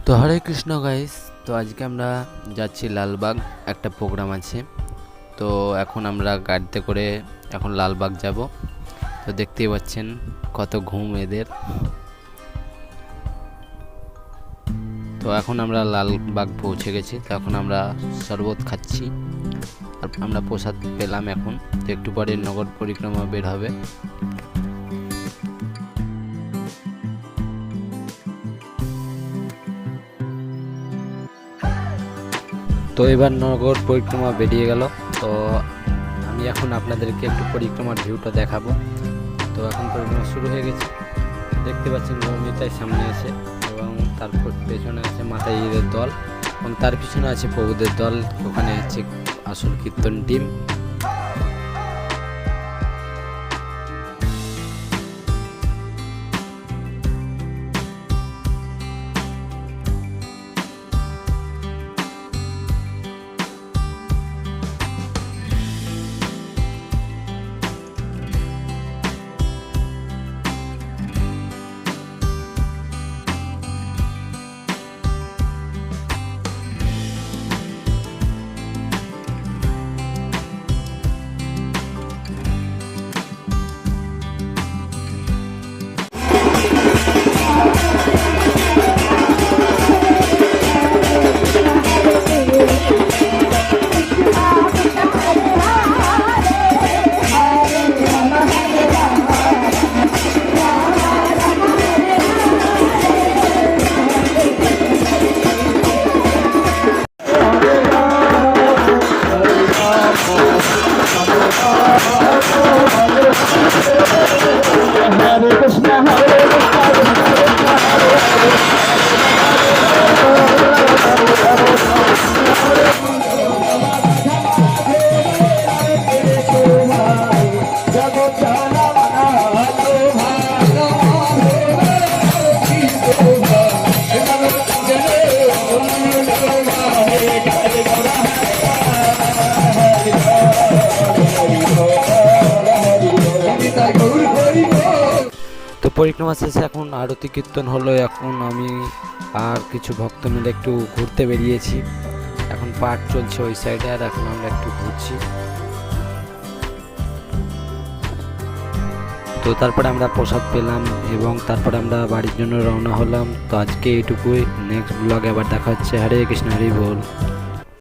তো হরে কৃষ্ণ গাইস। তো আজকে আমরা যাচ্ছি লালবাগ, একটা প্রোগ্রাম আছে। তো এখন আমরা গাড়িতে করে এখন লালবাগ যাব। তো দেখতেই পাচ্ছেন কত ঘুম এদের। তো এখন আমরা লালবাগ পৌঁছে গেছি। তো এখন আমরা শরবত খাচ্ছি আর আমরা প্রসাদ পেলাম এখন। তো একটু পরে নগর পরিক্রমা বের হবে। তো এবার নগর পরিক্রমা বেরিয়ে গেল। তো আমি এখন আপনাদেরকে একটু পরিক্রমার ভিউটা দেখাবো। তো এখন পরিক্রমা শুরু হয়ে গেছে। দেখতে পাচ্ছেন মৌমিতায় সামনে আছে এবং তারপর পেছনে আছে মাতাইদের দল এবং তার পিছনে আছে প্রভুদের দল। ওখানে আছে আসল কীর্তন টিম। তো পরিক্রমা শেষে এখন আরতি কীর্তন হলো। এখন আমি আর কিছু ভক্ত মিলে একটু ঘুরতে বেরিয়েছি। এখন পাঠ চলছে ওই সাইডে আর এখন আমরা একটু ঘুরছি। তো তারপরে আমরা প্রসাদ পেলাম এবং তারপরে আমরা বাড়ির জন্য রওনা হলাম। তো আজকে এইটুকুই। নেক্সট ব্লগে আবার দেখা হচ্ছে। হরে কৃষ্ণ, হরি বল।